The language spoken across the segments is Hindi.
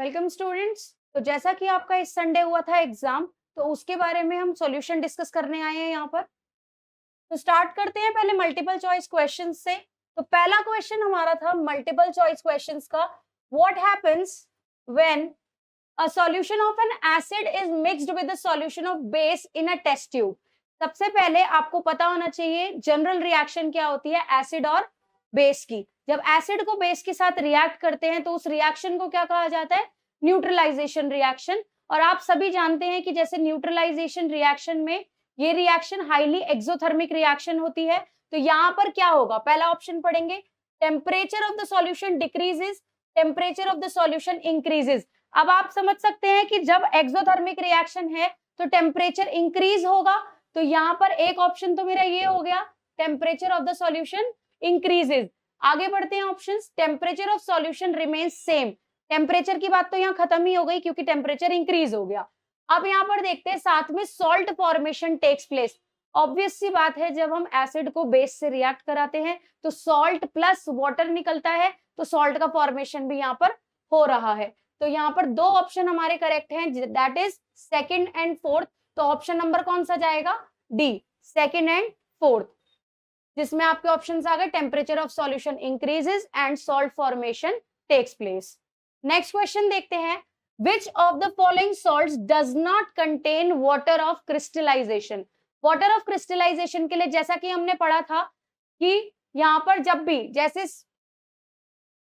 Welcome students. तो जैसा कि आपका इस संडे हुआ था एग्जाम, तो उसके बारे में हम सॉल्यूशन डिस्कस करने आए हैं यहाँ पर। तो स्टार्ट करते हैं पहले मल्टीपल चॉइस क्वेश्चंस से। तो पहला क्वेश्चन हमारा था मल्टीपल चॉइस क्वेश्चंस का, what happens when a solution of an acid is mixed with the solution of base in a test tube. सबसे पहले आपको पता होना चाहिए जनरल रिएक्शन क्या होती है एसिड और बेस की। जब एसिड को बेस के साथ रिएक्ट करते हैं तो उस रिएक्शन को क्या कहा जाता है? Neutralisation reaction. और आप सभी जानते हैं कि जैसे न्यूट्रलाइजेशन रिएक्शन में ये रिएक्शन हाईली एक्सोथर्मिक रिएक्शन होती है। तो यहाँ पर क्या होगा? पहला ऑप्शन पढ़ेंगे, temperature of the solution decreases, temperature of the solution increases. अब आप समझ सकते हैं कि जब एक्सोथर्मिक रिएक्शन है तो टेम्परेचर इंक्रीज होगा। तो यहाँ पर एक ऑप्शन तो मेरा ये हो गया, temperature of the solution increases. आगे बढ़ते हैं options, temperature of solution remains same. Temperature की बात तो यहाँ खत्म ही हो गई क्योंकि टेम्परेचर इंक्रीज हो गया। अब यहाँ पर देखते हैं साथ में salt formation takes place. Obvious सी बात है, जब हम एसिड को बेस से रिएक्ट कराते हैं तो सॉल्ट प्लस वाटर निकलता है, तो सॉल्ट का फॉर्मेशन भी यहाँ पर हो रहा है। तो यहाँ पर दो ऑप्शन हमारे करेक्ट हैं, that is second and fourth. तो ऑप्शन नंबर कौन सा जाएगा? डी, सेकंड एंड फोर्थ, जिसमें आपके ऑप्शंस आ गए temperature of solution increases and salt formation takes place. Next question देखते हैं, which of the following salts does not contain water of crystallization। water of crystallization के लिए जैसा कि हमने पढ़ा था कि यहाँ पर जब भी जैसे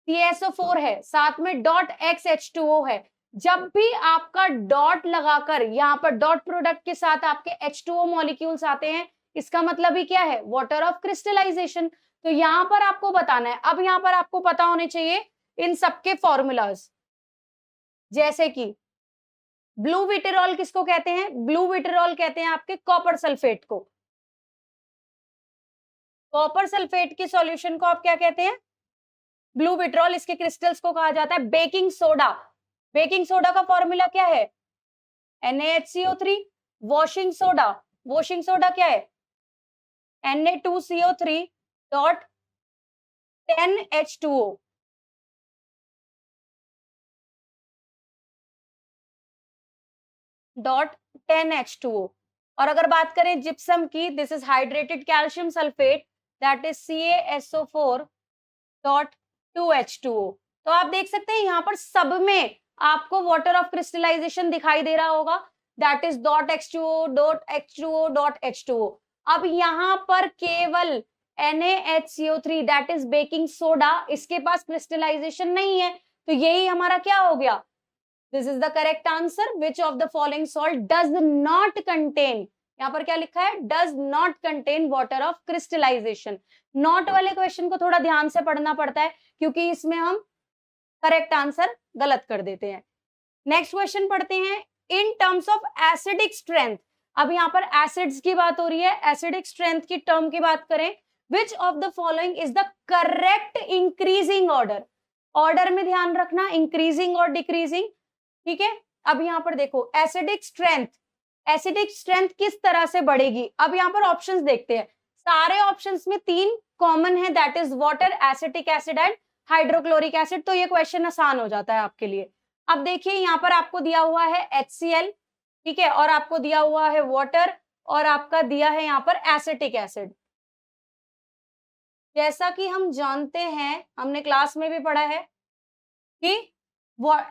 CaSO4 है साथ में डॉट XH2O है, जब भी आपका डॉट लगाकर यहाँ पर डॉट प्रोडक्ट के साथ आपके H2O मॉलिक्यूल्स आते हैं, इसका मतलब ही क्या है? Water of crystallization. तो यहाँ पर आपको बताना है। अब यहाँ पर आपको पता होने चाहिए इन सबके फॉर्मूलाज, जैसे कि ब्लू विटेरॉल किसको कहते हैं? ब्लू विटेरॉल कहते हैं आपके कॉपर सल्फेट को। कॉपर सल्फेट के सॉल्यूशन को आप क्या कहते हैं? Blue vitriol. इसके क्रिस्टल्स को कहा जाता है बेकिंग सोडा। बेकिंग सोडा का फॉर्मूला क्या है? NaHCO3। Washing soda, washing soda क्या है? Na2CO3 dot 10H2O dot 10H2O। और अगर बात करें जिप्सम की, this is hydrated calcium sulphate, that is CaSO4 dot 2H2O। तो आप देख सकते हैं यहाँ पर सब में आपको वाटर ऑफ क्रिस्टलाइजेशन दिखाई दे रहा होगा, that is dot H2O dot H2O dot H2O। अब यहाँ पर केवल NaHCO3 that is baking soda, इसके पास क्रिस्टलाइजेशन नहीं है। तो यही हमारा क्या हो गया? This is the correct answer, which of the following salt does not contain, यहाँ पर क्या लिखा है? Does not contain water of crystallization. Not वाले क्वेश्चन को थोड़ा ध्यान से पढ़ना पड़ता है क्योंकि इसमें हम करेक्ट आंसर गलत कर देते हैं। नेक्स्ट क्वेश्चन पढ़ते हैं, in terms of acidic strength. अब यहाँ पर एसिड्स की बात हो रही है, एसिडिक स्ट्रेंथ की टर्म की बात करें, विच of the following is the correct increasing order. Order में ध्यान रखना, इंक्रीजिंग और डिक्रीजिंग, ठीक है। अब यहाँ पर देखो एसिडिक स्ट्रेंथ, एसिडिक स्ट्रेंथ किस तरह से बढ़ेगी? अब यहाँ पर ऑप्शंस देखते हैं। सारे ऑप्शंस में तीन कॉमन है, that is water, acetic acid and hydrochloric acid. तो ये क्वेश्चन आसान हो जाता है आपके लिए। अब देखिए यहाँ पर आपको दिया हुआ है HCl, ठीक है, और आपको दिया हुआ है वाटर, और आपका दिया है यहाँ पर एसिटिक एसिड। जैसा कि हम जानते हैं, हमने क्लास में भी पढ़ा है कि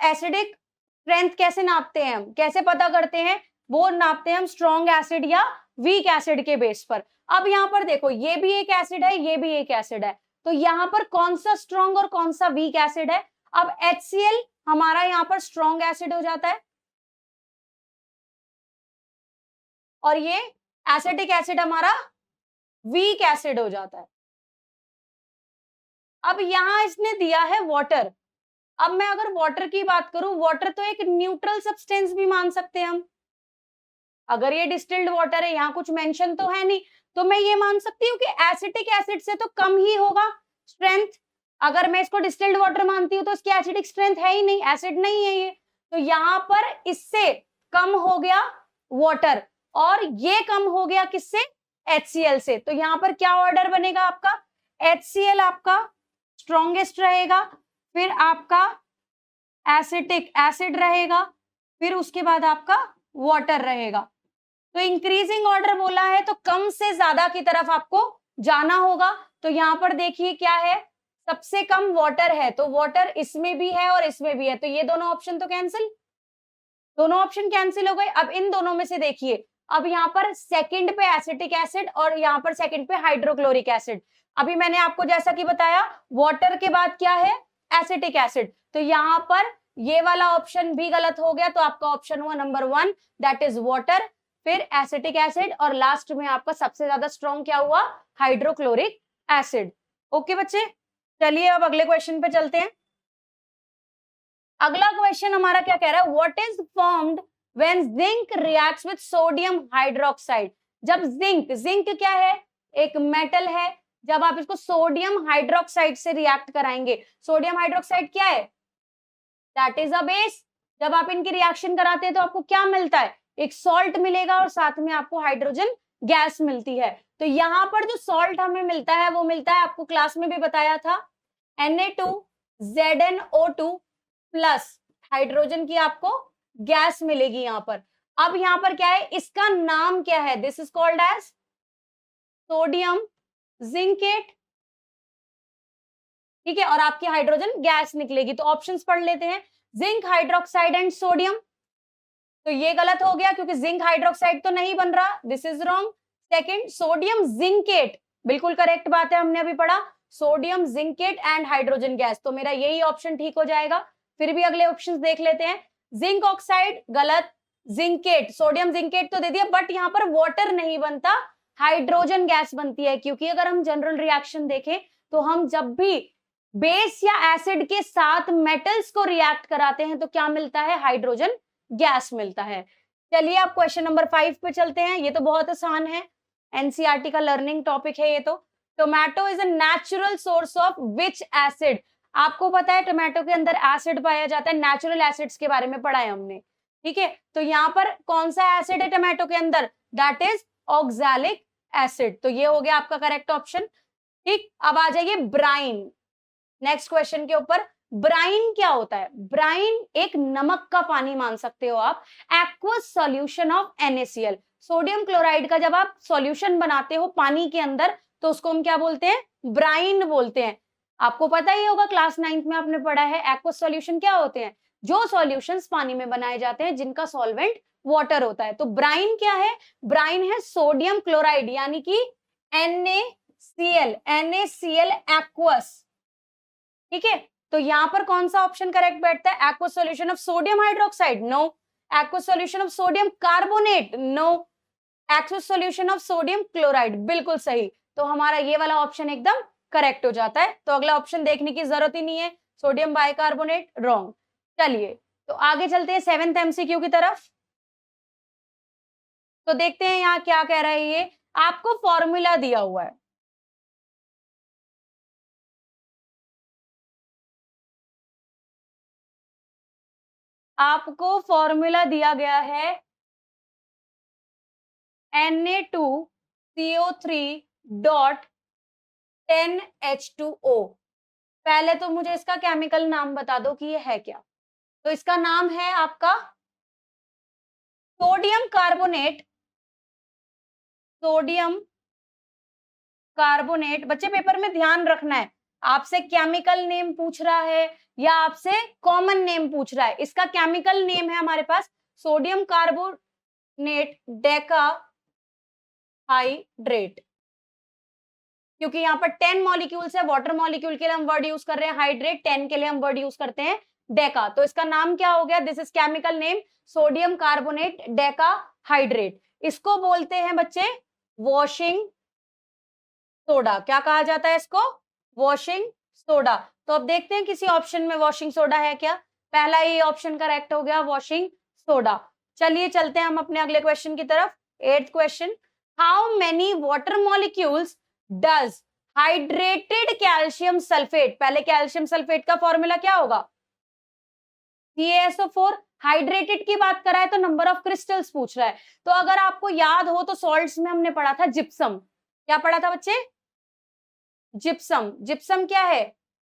एसिडिक स्ट्रेंथ कैसे नापते हैं, हम कैसे पता करते हैं? वो नापते हैं हम स्ट्रॉन्ग एसिड या वीक एसिड के बेस पर। अब यहाँ पर देखो ये भी एक एसिड है, ये भी एक एसिड है, तो यहाँ पर कौन सा स्ट्रॉन्ग और कौन सा वीक एसिड है? अब HCl हमारा यहाँ पर स्ट्रॉन्ग एसिड हो जाता है और ये एसिटिक एसिड हमारा वीक एसिड हो जाता है। अब यहाँ इसने दिया है वाटर। अब मैं अगर वाटर की बात करूं, वाटर तो एक न्यूट्रल सब्सटेंस भी मान सकते हैं हम। अगर ये डिस्टिल्ड वाटर है, यहाँ कुछ मेंशन तो है नहीं, तो मैं ये मान सकती हूँ कि एसिटिक एसिड से तो कम ही होगा स्ट्रेंथ। अगर मैं इसको डिस्टिल्ड वाटर मानती हूँ तो इसकी एसिडिक स्ट्रेंथ है ही नहीं, एसिड नहीं है ये। तो यहाँ पर इससे कम हो गया वाटर और ये कम हो गया किससे? HCl से। तो यहाँ पर क्या ऑर्डर बनेगा आपका? HCl आपका स्ट्रॉन्गेस्ट रहेगा, फिर आपका एसिटिक एसिड रहेगा, फिर उसके बाद आपका वाटर रहेगा। तो इंक्रीजिंग ऑर्डर बोला है तो कम से ज्यादा की तरफ आपको जाना होगा। तो यहाँ पर देखिए क्या है, सबसे कम वाटर है, तो वाटर इसमें भी है और इसमें भी है, तो ये दोनों ऑप्शन तो कैंसिल, दोनों ऑप्शन कैंसिल हो गए। अब इन दोनों में से देखिए, अब यहाँ पर सेकंड पे एसिटिक एसिड और यहाँ पर सेकंड पे हाइड्रोक्लोरिक एसिड। अभी मैंने आपको जैसा कि बताया वाटर के बाद क्या है, एसिटिक एसिड, तो यहाँ पर ये वाला ऑप्शन भी गलत हो गया, तो आपका ऑप्शन हुआ नंबर 1 दैट इज वाटर, फिर एसिटिक एसिड और लास्ट में आपका सबसे ज्यादा स्ट्रॉन्ग क्या हुआ, हाइड्रोक्लोरिक एसिड। ओके बच्चे, चलिए अब अगले क्वेश्चन पे चलते हैं। अगला क्वेश्चन हमारा क्या कह रहा है, what is formed when zinc reacts with sodium hydroxide. जब जिंक क्या है, एक मेटल है, जब आप इसको सोडियम हाइड्रोक्साइड से रिएक्ट कराएंगे, सोडियम हाइड्रोक्साइड क्या है, दैट इज अ बेस। जब आप इनकी रिएक्शन कराते हैं तो आपको क्या मिलता है, एक सॉल्ट मिलेगा और साथ में आपको हाइड्रोजन गैस मिलती है। तो यहाँ पर जो सॉल्ट हमें मिलता है वो मिलता है, आपको क्लास में भी बताया था, Na2ZnO2 प्लस हाइड्रोजन की आपको गैस मिलेगी यहाँ पर। अब यहाँ पर क्या है, इसका नाम क्या है, this is called as sodium zincate, ठीक है, और आपकी हाइड्रोजन गैस निकलेगी। तो ऑप्शंस पढ़ लेते हैं, जिंक हाइड्रोक्साइड एंड सोडियम, तो ये गलत हो गया क्योंकि जिंक हाइड्रोक्साइड तो नहीं बन रहा, this is wrong. Second sodium zincate, बिल्कुल करेक्ट बात है, हमने अभी पढ़ा sodium zincate and hydrogen gas, तो मेरा यही ऑप्शन ठीक हो जाएगा। फिर भी अगले ऑप्शंस देख लेते हैं, जिंक ऑक्साइड गलत, जिंकेट सोडियम जिंकेट तो दे दिया, बट यहाँ पर वाटर नहीं बनता, हाइड्रोजन गैस बनती है, क्योंकि अगर हम जनरल रिएक्शन देखें तो हम जब भी बेस या एसिड के साथ मेटल्स को रिएक्ट कराते हैं तो क्या मिलता है, हाइड्रोजन गैस मिलता है। चलिए अब क्वेश्चन नंबर 5 पे चलते हैं, ये तो बहुत आसान है, एनसीईआरटी का लर्निंग टॉपिक है ये तो। Tomato is a natural source of which acid. आपको पता है टोमेटो के अंदर एसिड पाया जाता है, नेचुरल एसिड्स के बारे में पढ़ा है हमने, ठीक है। तो यहाँ पर कौन सा एसिड है टोमेटो के अंदर, दैट इज ऑक्सैलिक एसिड, तो ये हो गया आपका करेक्ट ऑप्शन। ठीक, अब आ जाइए ब्राइन, नेक्स्ट क्वेश्चन के ऊपर। ब्राइन क्या होता है, ब्राइन एक नमक का पानी मान सकते हो आप, aqueous solution of NaCl। Sodium chloride का जब आप सॉल्यूशन बनाते हो पानी के अंदर तो उसको हम क्या बोलते हैं, ब्राइन बोलते हैं। आपको पता ही होगा, क्लास 9th में आपने पढ़ा है एक्वस सॉल्यूशन क्या होते हैं, जो सॉल्यूशंस पानी में बनाए जाते हैं जिनका सॉल्वेंट वाटर होता है। तो ब्राइन क्या है, ब्राइन है सोडियम क्लोराइड यानी कि NaCl एक्वस, ठीक है। तो यहां पर कौन सा ऑप्शन करेक्ट बैठता है, aqueous solution of sodium hydroxide, no. Aqueous solution of sodium carbonate, no. Aqueous solution of sodium chloride, बिल्कुल सही। तो हमारा ये वाला ऑप्शन एकदम करेक्ट हो जाता है, तो अगला ऑप्शन देखने की जरूरत ही नहीं है, सोडियम बाइकार्बोनेट रॉन्ग। चलिए तो आगे चलते हैं 7th MCQ की तरफ। तो देखते हैं यहाँ क्या कह रहा है, ये आपको फॉर्मूला दिया हुआ है, आपको फॉर्मूला दिया गया है Na2CO3.10H2O। पहले तो मुझे इसका केमिकल नाम बता दो कि ये है क्या। तो इसका नाम है आपका सोडियम कार्बोनेट, सोडियम कार्बोनेट। बच्चे पेपर में ध्यान रखना है, आपसे केमिकल नेम पूछ रहा है या आपसे कॉमन नेम पूछ रहा है। इसका केमिकल नेम है हमारे पास सोडियम कार्बोनेट डेका हाइड्रेट, क्योंकि यहाँ पर 10 मॉलिक्यूल्स है, वाटर मॉलिक्यूल के लिए हम वर्ड यूज कर रहे हैं हाइड्रेट, 10 के लिए हम वर्ड यूज करते हैं डेका। तो इसका नाम क्या हो गया, this is chemical name sodium carbonate Deka hydrate. इसको बोलते हैं बच्चे वॉशिंग सोडा, क्या कहा जाता है इसको, वॉशिंग सोडा। तो अब देखते हैं किसी ऑप्शन में वॉशिंग सोडा है क्या, पहला ये ऑप्शन करेक्ट हो गया वॉशिंग सोडा। चलिए चलते हैं हम अपने अगले क्वेश्चन की तरफ। 8th question, how many water molecules does hydrated calcium sulphate, पहले कैल्शियम सल्फेट का फॉर्मूला क्या होगा, CaSO4। हाइड्रेटेड की बात करा है तो नंबर ऑफ क्रिस्टल्स पूछ रहा है, तो अगर आपको याद हो तो सॉल्ट्स में हमने पढ़ा था जिप्सम, क्या पढ़ा था बच्चे, जिप्सम। जिप्सम क्या है,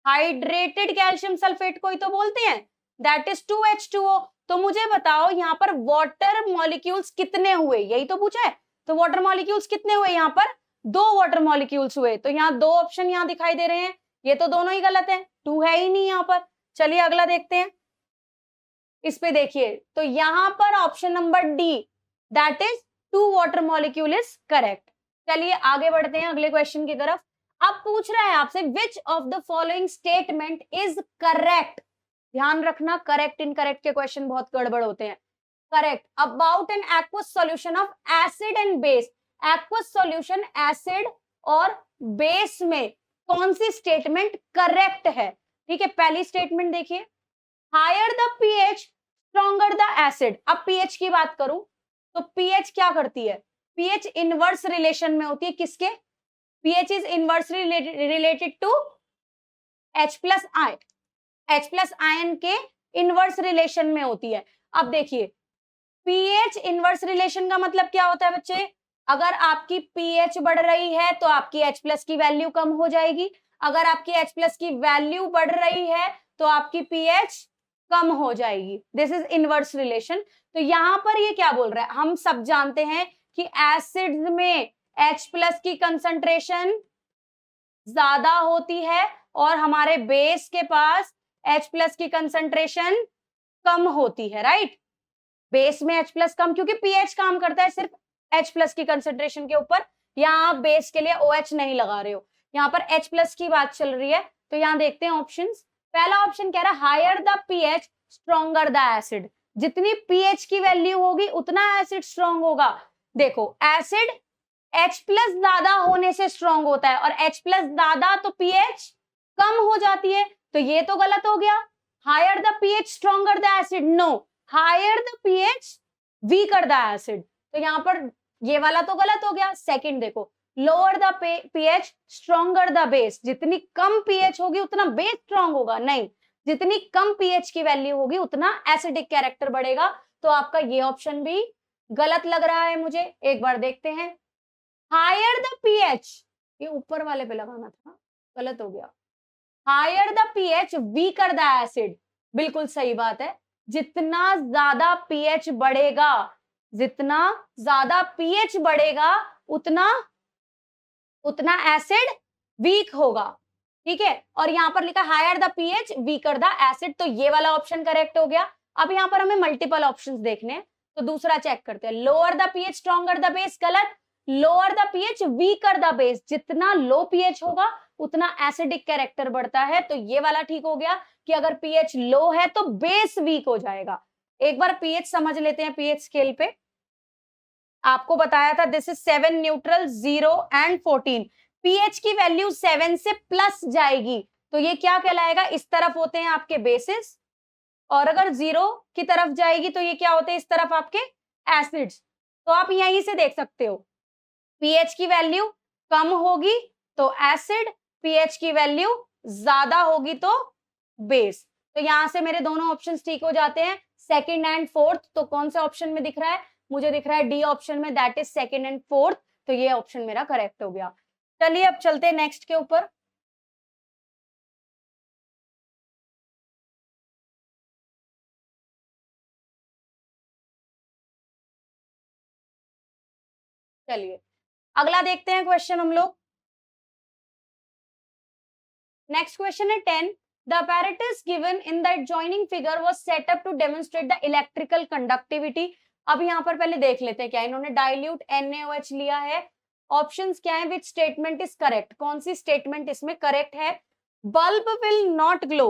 हाइड्रेटेड कैल्शियम सल्फेट को ही तो बोलते हैं। That is 2H2O। तो मुझे बताओ यहाँ पर वाटर मॉलिक्यूल्स कितने हुए, यही तो पूछा है। तो वाटर मॉलिक्यूल्स कितने हुए, यहाँ पर 2 वाटर मॉलिक्यूल्स हुए। तो यहाँ 2 ऑप्शन यहाँ दिखाई दे रहे हैं, ये तो दोनों ही गलत है, 2 है ही नहीं यहाँ पर। चलिए अगला देखते हैं। इस पे देखिए, तो यहाँ पर option number D that is 2 water molecule is correct. चलिए आगे बढ़ते हैं अगले क्वेश्चन की तरफ। अब पूछ रहा है आपसे विच of the following statement is correct. ध्यान रखना, करेक्ट इनकरेक्ट के क्वेश्चन बहुत गड़बड़ होते हैं। Correct about an aqueous solution of acid and base. Aqueous solution acid और बेस में कौन सी स्टेटमेंट करेक्ट है? ठीक है, पहली स्टेटमेंट देखिए, higher the pH stronger the acid. अब पीएच की बात करूं तो पीएच क्या करती है? पीएच इनवर्स रिलेशन में होती है किसके? PH is inversely related to H plus ion, H plus ion के इनवर्स रिलेशन में होती है। अब देखिए, पीएच इनवर्स रिलेशन का मतलब क्या होता है बच्चे? अगर आपकी पीएच बढ़ रही है तो आपकी H प्लस की वैल्यू कम हो जाएगी, अगर आपकी H प्लस की वैल्यू बढ़ रही है तो आपकी पीएच कम हो जाएगी। This is inverse relation. तो यहां पर ये क्या बोल रहा है? हम सब जानते हैं कि एसिड्स में H प्लस की कंसंट्रेशन ज्यादा होती है और हमारे बेस के पास H प्लस की कंसंट्रेशन कम होती है, राइट? बेस में H प्लस कम, क्योंकि पीएच काम करता है सिर्फ H प्लस की कंसंट्रेशन के ऊपर। यहाँ आप बेस के लिए OH नहीं लगा रहे हो, यहाँ पर H प्लस की बात चल रही है। तो यहाँ देखते हैं ऑप्शंस। पहला ऑप्शन कह रहा है higher the pH stronger the acid. जितनी पीएच की वैल्यू होगी उतना एसिड स्ट्रॉन्ग होगा। देखो, एसिड H प्लस ज्यादा होने से स्ट्रॉन्ग होता है और H प्लस ज्यादा तो पीएच कम हो जाती है, तो ये तो गलत हो गया। Higher the pH stronger the acid, no, higher the pH weaker the acid. तो यहाँ पर ये वाला तो गलत हो गया। सेकंड देखो, lower the pH stronger the base. जितनी कम पीएच होगी उतना बेस स्ट्रॉन्ग होगा, नहीं, जितनी कम पीएच की वैल्यू होगी उतना एसिडिक कैरेक्टर बढ़ेगा। तो आपका ये ऑप्शन भी गलत लग रहा है मुझे। एक बार देखते हैं, हायर द पीएच, ये ऊपर वाले पे लगाना था, गलत हो गया। Higher the pH weaker the acid, बिल्कुल सही बात है। जितना ज्यादा पीएच बढ़ेगा, जितना ज्यादा पीएच बढ़ेगा उतना उतना एसिड वीक होगा, ठीक है। और यहाँ पर लिखा higher the pH weaker the acid, तो ये वाला ऑप्शन करेक्ट हो गया। अब यहाँ पर हमें मल्टीपल ऑप्शंस देखने हैं, तो दूसरा चेक करते हैं। Lower the pH stronger the base, गलत। Lower the pH weaker the base, जितना लो पीएच होगा उतना एसिडिक कैरेक्टर बढ़ता है। तो ये वाला ठीक हो गया कि अगर पीएच लो है तो बेस वीक हो जाएगा। एक बार पीएच समझ लेते हैं। पीएच स्केल पे आपको बताया था this is 7 neutral 0 and 14। PH की वैल्यू 7 से प्लस जाएगी तो ये क्या कहलाएगा? इस तरफ होते हैं आपके बेसिस, और अगर 0 की तरफ जाएगी तो ये क्या होते हैं? इस तरफ आपके एसिड्स। तो आप यहीं से देख सकते हो, पीएच की वैल्यू कम होगी तो एसिड, पीएच की वैल्यू ज्यादा होगी तो बेस। तो यहां से मेरे दोनों ऑप्शंस ठीक हो जाते हैं, सेकंड एंड फोर्थ। तो कौन सा ऑप्शन में दिख रहा है? मुझे दिख रहा है डी ऑप्शन में, that is second and fourth. तो ये ऑप्शन मेरा करेक्ट हो गया। चलिए अब चलते हैं नेक्स्ट के ऊपर। चलिए अगला देखते हैं क्वेश्चन हम लोग। नेक्स्ट क्वेश्चन है 10। The apparatus given in the adjoining figure was set up to demonstrate the electrical conductivity। अब यहाँ पर पहले देख लेते हैं क्या इन्होंने डाइल्यूट NaOH लिया है। ऑप्शंस क्या है? विच स्टेटमेंट इज करेक्ट, कौन सी स्टेटमेंट इसमें करेक्ट है? Bulb will not glow.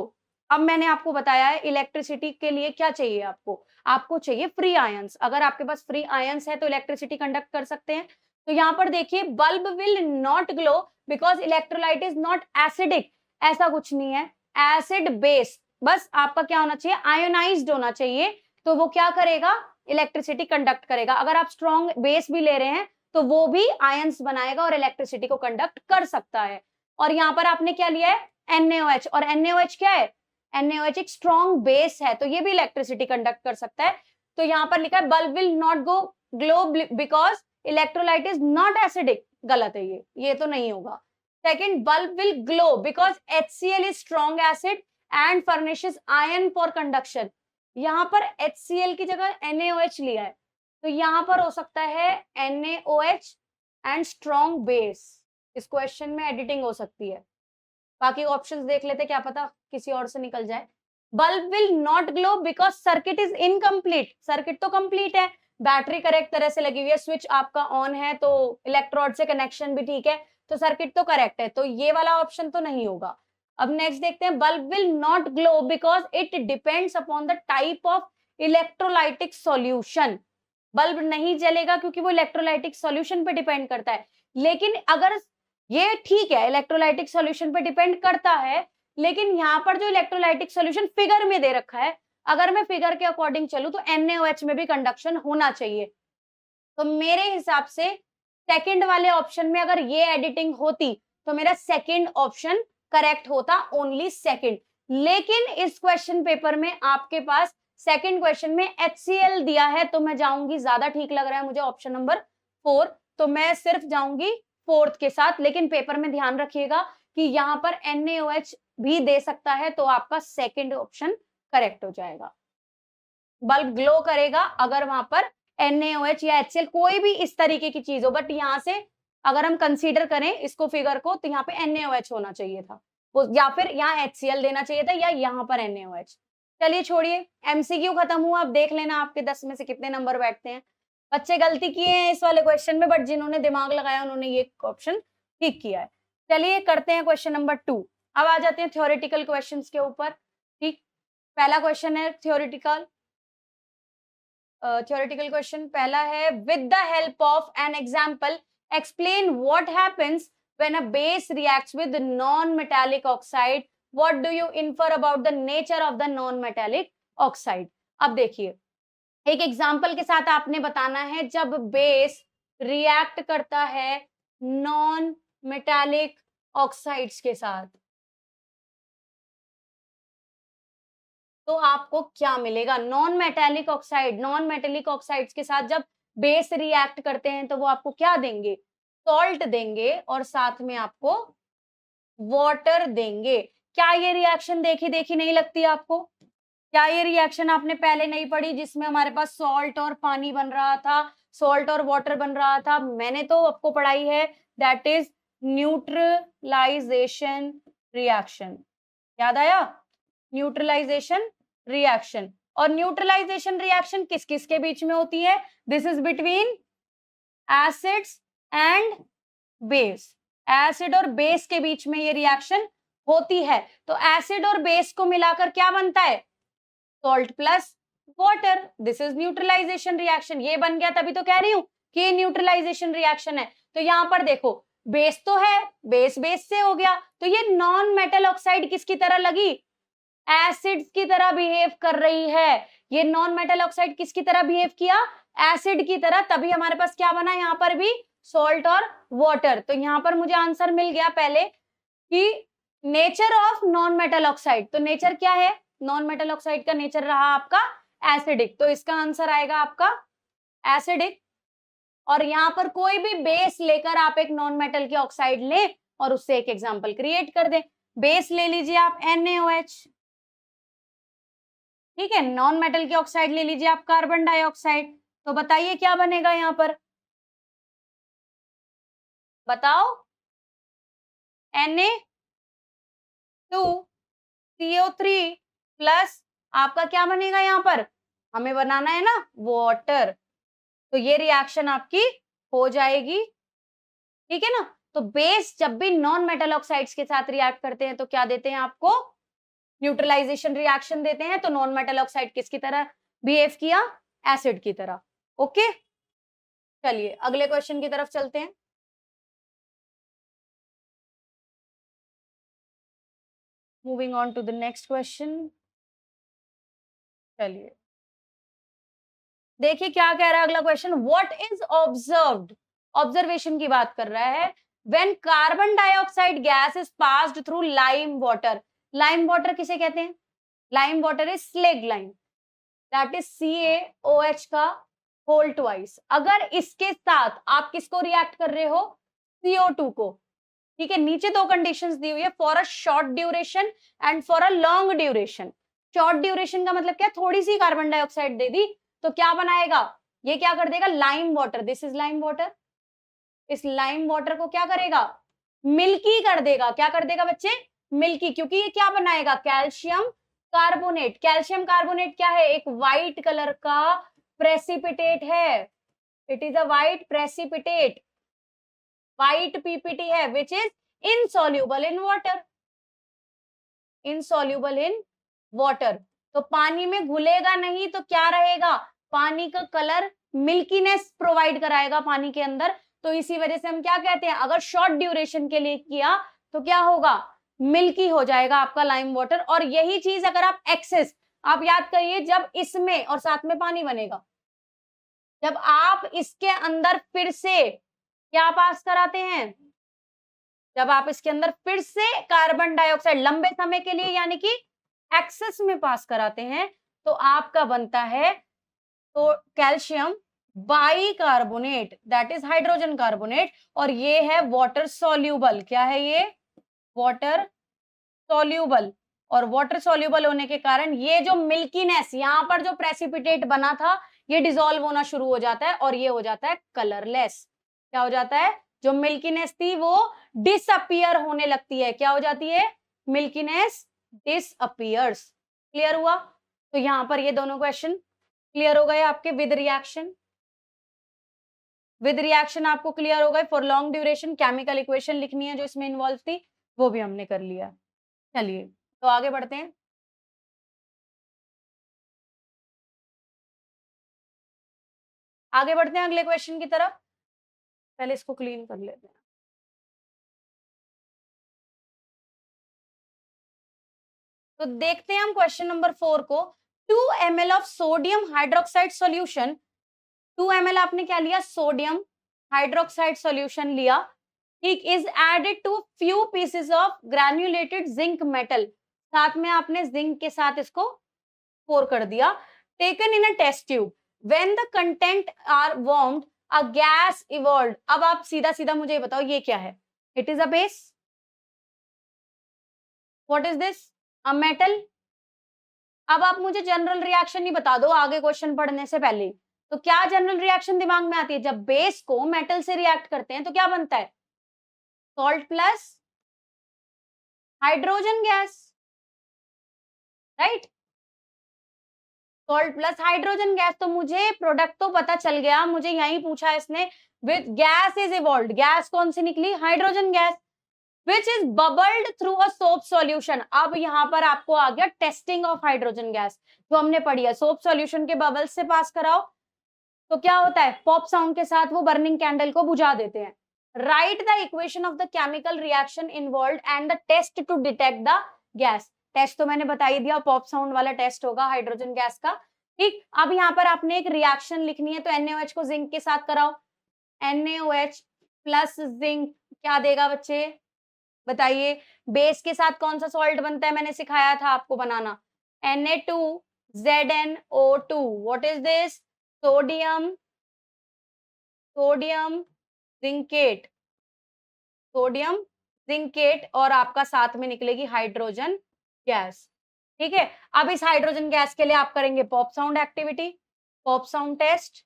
अब मैंने आपको बताया है इलेक्ट्रिसिटी के लिए क्या चाहिए आपको? आपको चाहिए फ्री आयंस। अगर आपके पास फ्री आयंस है तो इलेक्ट्रिसिटी कंडक्ट कर सकते हैं। तो यहाँ पर देखिए, bulb will not glow because electrolyte is not acidic. ऐसा कुछ नहीं है, एसिड बेस, बस आपका क्या होना चाहिए? आयोनाइज्ड होना चाहिए। तो वो क्या करेगा? इलेक्ट्रिसिटी कंडक्ट करेगा। अगर आप स्ट्रॉन्ग बेस भी ले रहे हैं तो वो भी आयंस बनाएगा और इलेक्ट्रिसिटी को कंडक्ट कर सकता है। और यहाँ पर आपने क्या लिया है? NaOH, और NaOH क्या है? NaOH एक स्ट्रॉन्ग बेस है, तो ये भी इलेक्ट्रिसिटी कंडक्ट कर सकता है। तो यहाँ पर लिखा है bulb will not go glow because electrolyte is not acidic, गलत है ये तो नहीं होगा। Second, bulb will glow because HCl is strong acid and furnishes iron for conduction. यहाँ पर HCl की जगह NaOH लिया है, तो यहाँ पर हो सकता है NaOH एंड स्ट्रॉन्ग बेस। इस क्वेश्चन में एडिटिंग हो सकती है, बाकी ऑप्शंस देख लेते, क्या पता किसी और से निकल जाए। Bulb will not glow because circuit is incomplete. Circuit तो कंप्लीट है, बैटरी करेक्ट तरह से लगी हुई है, स्विच आपका ऑन है, तो इलेक्ट्रोड से कनेक्शन भी ठीक है, तो सर्किट तो करेक्ट है, तो ये वाला ऑप्शन तो नहीं होगा। अब नेक्स्ट देखते हैं, bulb will not glow because it depends upon the type of electrolytic solution. Bulb नहीं जलेगा क्योंकि वो इलेक्ट्रोलाइटिक सॉल्यूशन पे डिपेंड करता है। लेकिन अगर ये ठीक है, इलेक्ट्रोलाइटिक सॉल्यूशन पे डिपेंड करता है, लेकिन यहाँ पर जो इलेक्ट्रोलाइटिक सॉल्यूशन फिगर में दे रखा है, अगर मैं फिगर के अकॉर्डिंग चलूं तो NaOH में भी कंडक्शन होना चाहिए। तो मेरे हिसाब से सेकंड वाले ऑप्शन में अगर ये एडिटिंग होती तो मेरा सेकंड ऑप्शन करेक्ट होता, ओनली सेकंड। लेकिन इस क्वेश्चन पेपर में आपके पास सेकंड क्वेश्चन में HCl दिया है, तो मैं जाऊंगी, ज्यादा ठीक लग रहा है मुझे ऑप्शन नंबर 4, तो मैं सिर्फ जाऊंगी फोर्थ के साथ। लेकिन पेपर में ध्यान रखिएगा कि यहाँ पर NaOH भी दे सकता है, तो आपका सेकंड ऑप्शन करेक्ट हो जाएगा। बल्ब ग्लो करेगा अगर वहां पर NaOH या HCl कोई भी इस तरीके की चीज हो, बट यहाँ से अगर हम कंसीडर करें इसको फिगर को, तो यहाँ पे NaOH होना चाहिए था, या फिर यहाँ HCl देना चाहिए था, या यहाँ पर NaOH। चलिए छोड़िए, MCQ खत्म हुआ। अब देख लेना आपके 10 में से कितने नंबर बैठते हैं। बच्चे गलती किए हैं इस वाले क्वेश्चन में, बट जिन्होंने दिमाग लगाया उन्होंने ये ऑप्शन ठीक किया है। चलिए करते हैं क्वेश्चन नंबर 2। अब आ जाते हैं थ्योरेटिकल क्वेश्चंस के ऊपर। ठीक, पहला क्वेश्चन है थ्योरेटिकल क्वेश्चन। पहला है, with the help of an example explain what happens when a base reacts with non metallic oxide, what do you infer about the nature of the non metallic oxide. अब देखिए, एक एग्जाम्पल के साथ आपने बताना है, जब बेस रिएक्ट करता है नॉन मेटालिक ऑक्साइड्स के साथ तो आपको क्या मिलेगा। नॉन मेटालिक ऑक्साइड्स के साथ जब बेस रिएक्ट करते हैं तो वो आपको क्या देंगे, सॉल्ट देंगे, और साथ में आपको वाटर देंगे। क्या ये रिएक्शन देखी देखी नहीं लगती आपको? क्या ये रिएक्शन आपने पहले नहीं पढ़ी, जिसमें हमारे पास सॉल्ट और पानी बन रहा था, सॉल्ट और वाटर बन रहा था? मैंने तो आपको पढ़ाई है, दैट इज न्यूट्रलाइजेशन रिएक्शन। याद आया? Neutralization reaction. और न्यूट्रलाइजेशन रिएक्शन किस किस के बीच में होती है? This is between acids and base. Acid और बेस के बीच में ये रिएक्शन होती है। तो एसिड और बेस को मिलाकर क्या बनता है? Salt plus water. This is neutralization reaction. ये बन गया, तभी तो कह रही हूं कि ये न्यूट्रलाइजेशन रिएक्शन है। तो यहां पर देखो, बेस तो है, बेस बेस से हो गया, तो ये नॉन मेटल ऑक्साइड किसकी तरह लगी? एसिड की तरह बिहेव कर रही है। ये नॉन मेटल ऑक्साइड किसकी तरह बिहेव किया? एसिड की तरह। तभी हमारे पास क्या बना यहाँ पर भी? सॉल्ट और वाटर। तो यहाँ पर मुझे आंसर मिल गया पहले कि nature of non metal oxide. तो नेचर क्या है? नॉन मेटल ऑक्साइड का नेचर रहा आपका एसिडिक, तो इसका आंसर आएगा आपका एसिडिक। और यहाँ पर कोई भी बेस लेकर आप एक नॉन मेटल की ऑक्साइड लें और उससे एक एग्जांपल क्रिएट कर दें। बेस ले लीजिए आप NaOH, ठीक है, नॉन मेटल की ऑक्साइड ले लीजिए आप कार्बन डाइऑक्साइड। तो बताइए क्या बनेगा यहाँ पर, बताओ? Na2CO3 प्लस आपका क्या बनेगा यहाँ पर? हमें बनाना है ना वाटर। तो ये रिएक्शन आपकी हो जाएगी, ठीक है ना। तो बेस जब भी नॉन मेटल ऑक्साइड्स के साथ रिएक्ट करते हैं तो क्या देते हैं आपको? न्यूट्रलाइजेशन रिएक्शन देते हैं। तो नॉन मेटल ऑक्साइड किसकी तरह बिहेव किया? एसिड की तरह। ओके, चलिए अगले क्वेश्चन की तरफ चलते हैं। Moving on to the next question. चलिए देखिए क्या कह रहा है अगला question. What is observed? Observation की बात कर रहा है। When carbon dioxide gas is passed through lime water. Lime water किसे कहते हैं? Lime water is slaked lime, that is CaOH का होल ट्वाइस। अगर इसके साथ आप किसको रिएक्ट कर रहे हो? CO2 को। ठीक है, नीचे दो कंडीशंस दी हुई है, for a short duration and for a long duration. Short duration का मतलब क्या, थोड़ी सी कार्बन डाइऑक्साइड दे दी तो क्या बनाएगा, ये क्या कर देगा, lime water, this is lime water. इस लाइम वाटर को क्या करेगा, मिल्की कर देगा। क्या कर देगा बच्चे, मिल्की, क्योंकि ये क्या बनाएगा, कैल्शियम कार्बोनेट। कैल्शियम कार्बोनेट क्या है, एक व्हाइट कलर का प्रेसिपिटेट है। It is a white precipitate, white PPT है, which is insoluble in water, insoluble in water. तो पानी में घुलेगा नहीं तो क्या रहेगा, पानी का कलर मिल्कीनेस प्रोवाइड कराएगा पानी के अंदर। तो इसी वजह से हम क्या कहते हैं, अगर शॉर्ट ड्यूरेशन के लिए किया तो क्या होगा, मिल्की हो जाएगा आपका लाइम वाटर। और यही चीज अगर आप एक्सेस, आप याद करिए, जब इसमें और साथ में पानी बनेगा, जब आप इसके अंदर फिर से क्या पास कराते हैं, जब आप इसके अंदर फिर से कार्बन डाइऑक्साइड लंबे समय के लिए यानी कि एक्सेस में पास कराते हैं, तो आपका बनता है तो calcium bicarbonate, that is hydrogen carbonate. और ये है वाटर सॉल्यूबल, क्या है ये, वाटर सॉल्यूबल। और वाटर सॉल्यूबल होने के कारण ये जो मिल्कीनेस, यहां पर जो प्रेसिपिटेट बना था, ये डिसॉल्व होना शुरू हो जाता है और ये हो जाता है कलरलेस। क्या हो जाता है, जो मिल्कीनेस थी वो डिसअपियर होने लगती है। क्या हो जाती है, मिल्कीनेस डिसअपियर्स। क्लियर हुआ, तो यहां पर ये दोनों क्वेश्चन क्लियर हो गए आपके विद रिएक्शन। विद रिएक्शन आपको क्लियर हो गए। For long duration chemical equation लिखनी है जो इसमें इन्वॉल्व थी, वो भी हमने कर लिया। चलिए तो आगे बढ़ते हैं। आगे बढ़ते हैं अगले क्वेश्चन की तरफ, पहले इसको क्लीन कर लेते हैं। तो देखते हैं हम क्वेश्चन नंबर 4 को। 2 ml of sodium hydroxide solution, 2 ml आपने क्या लिया, सोडियम हाइड्रोक्साइड सॉल्यूशन लिया, ठीक, is added to few pieces of granulated zinc metal, साथ में आपने जिंक के साथ इसको पोर कर दिया, taken in a test tube, when the content are warmed a gas evolve. अब आप सीधा सीधा मुझे बताओ ये क्या है, it is a base, what is this, a metal. अब आप मुझे जनरल रिएक्शन ही बता दो आगे क्वेश्चन पढ़ने से पहले। तो क्या जनरल रिएक्शन दिमाग में आती है, जब बेस को मेटल से रिएक्ट करते हैं तो क्या बनता है, salt plus hydrogen gas, right, salt plus hydrogen gas. तो मुझे प्रोडक्ट तो पता चल गया, मुझे यही पूछा इसने, with gas is evolve, gas कौन सी निकली, hydrogen gas, which is bubbled through a soap solution. अब यहाँ पर आपको आ गया टेस्टिंग ऑफ हाइड्रोजन गैस, जो हमने पढ़ी है, सोप सॉल्यूशन के बबल्स से पास कराओ तो क्या होता है, पॉप साउंड के साथ वो बर्निंग कैंडल को बुझा देते हैं। Write the equation of the chemical reaction involve and the test to detect the gas. Test तो मैंने बता ही दिया, पॉप साउंड वाला टेस्ट होगा हाइड्रोजन गैस का। ठीक, अब यहाँ पर आपने एक रिएक्शन लिखनी है, तो NaOH को जिंक के साथ कराओ, NaOH प्लस जिंक क्या देगा बच्चे, बताइए। बेस के साथ कौन सा सॉल्ट बनता है, मैंने सिखाया था आपको बनाना, Na2ZnO2, what is this, sodium, sodium zincate, sodium zincate, और आपका साथ में निकलेगी हाइड्रोजन गैस। ठीक है, अब इस हाइड्रोजन गैस के लिए आप करेंगे pop sound activity, pop sound test,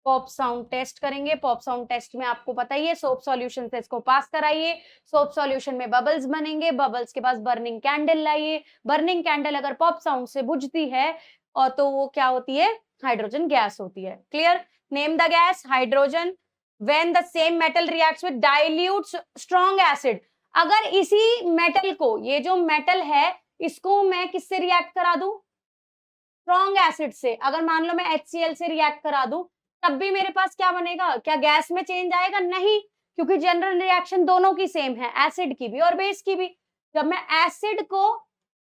pop sound test करेंगे। पॉप साउंड टेस्ट में आपको पता ही है, सोप सॉल्यूशन से इसको पास कराइए, सोप सॉल्यूशन में बबल्स बनेंगे, बबल्स के पास बर्निंग कैंडल लाइए, बर्निंग कैंडल अगर पॉप साउंड से बुझती है और तो वो क्या होती है, हाइड्रोजन गैस होती है। Clear, name the gas, hydrogen. When the same metal reacts with dilute strong acid, अगर इसी मेटल को, ये जो मेटल है इसको मैं किससे रिएक्ट करा दूं, स्ट्रॉन्ग एसिड से, अगर मान लो मैं HCl से रिएक्ट करा दूं, तब भी मेरे पास क्या बनेगा, क्या गैस में चेंज आएगा, नहीं, क्योंकि जनरल रिएक्शन दोनों की सेम है, एसिड की भी और बेस की भी। जब मैं एसिड को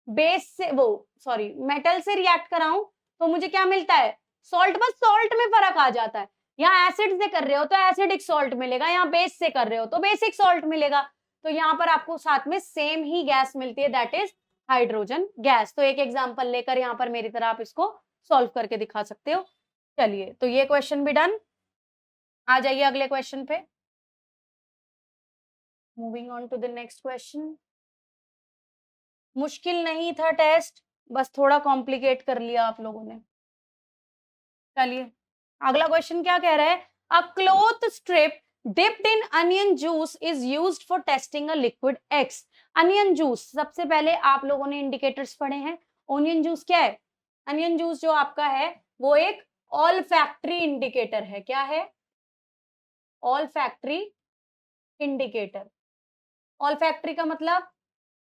बेस से, वो सॉरी मेटल से रिएक्ट कराऊं तो मुझे क्या मिलता है, सॉल्ट, बस सॉल्ट में फर्क आ जाता है, यहाँ एसिड से कर रहे हो तो एसिडिक सॉल्ट मिलेगा, यहाँ बेस से कर रहे हो तो बेसिक सॉल्ट मिलेगा। तो यहाँ पर आपको साथ में सेम ही गैस मिलती है, दैट इज हाइड्रोजन गैस। तो एक एग्जांपल लेकर यहाँ पर मेरी तरह आप इसको सॉल्व करके दिखा सकते हो। चलिए तो ये क्वेश्चन भी डन, आ जाइए अगले क्वेश्चन पे। Moving on to the next question. मुश्किल नहीं था टेस्ट, बस थोड़ा कॉम्प्लिकेट कर लिया आप लोगों ने। चलिए अगला क्वेश्चन क्या कह रहा है, अ cloth strip dipped in onion juice is used for testing a liquid x. Onion juice, सबसे पहले आप लोगों ने इंडिकेटर्स पढ़े हैं। ओनियन जूस क्या है? अनियन जूस जो आपका है वो एक ऑल फैक्ट्री इंडिकेटर है। क्या है? All factory indicator. All factory का मतलब,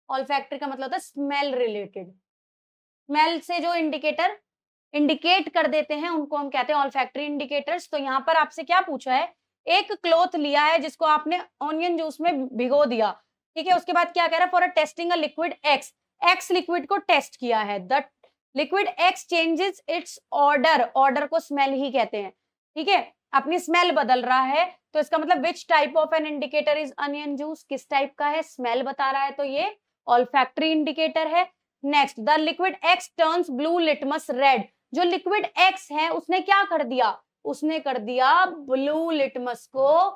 ऑल फैक्ट्री का मतलब होता है स्मेल रिलेटेड। स्मेल से जो इंडिकेटर इंडिकेट कर देते हैं उनको हम कहते हैं ऑल्फैक्टरी इंडिकेटर्स। तो यहाँ पर आपसे क्या पूछा है, एक क्लॉथ लिया है जिसको आपने ऑनियन जूस में भिगो दिया, ठीक है। उसके बाद क्या कह रहा है, for a testing a liquid x, x liquid को टेस्ट किया है। The liquid x changes it's order, order को स्मेल ही कहते हैं, ठीक है। अपनी स्मेल बदल रहा है, तो इसका मतलब which type of an indicator is onion juice, किस टाइप का है, स्मेल बता रहा है, तो ये ऑल्फैक्टरी इंडिकेटर है। Next, the liquid x turns blue litmus red, जो लिक्विड एक्स है उसने क्या कर दिया, उसने कर दिया ब्लू लिटमस को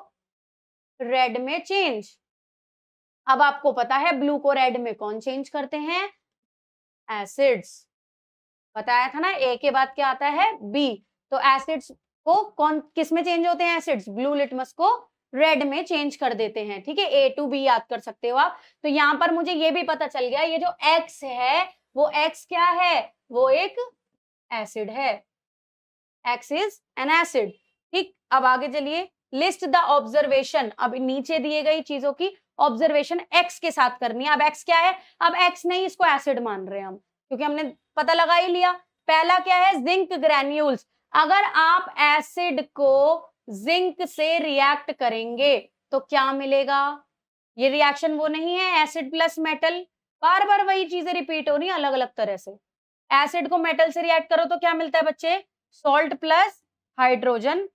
रेड में चेंज। अब आपको पता है ब्लू को रेड में कौन चेंज करते हैं, एसिड्स। बताया था ना, ए के बाद क्या आता है, बी। तो एसिड्स को कौन किस में चेंज होते हैं, एसिड्स ब्लू लिटमस को रेड में चेंज कर देते हैं, ठीक है। ए टू बी याद कर सकते हो आप। तो यहां पर मुझे ये भी पता चल गया, ये जो एक्स है वो एक्स क्या है, वो एक एसिड है। एक्स इज एन एसिड, ठीक। अब आगे चलिए, लिस्ट द ऑब्जर्वेशन। अब नीचे दिए गई चीजों की ऑब्जर्वेशन एक्स के साथ करनी है। अब एक्स क्या है, अब एक्स नहीं, इसको एसिड मान रहे हैं हम, क्योंकि हमने पता लगा ही लिया। पहला क्या है, जिंक ग्रैन्यूल्स। अगर आप एसिड को जिंक से रिएक्ट करेंगे तो क्या मिलेगा, ये रिएक्शन वो नहीं है एसिड प्लस मेटल, बार बार वही चीजें रिपीट हो रही है अलग अलग तरह से। एसिड को मेटल से रिएक्ट करो तो क्या मिलता है बच्चे, सॉल्ट प्लस हाइड्रोजन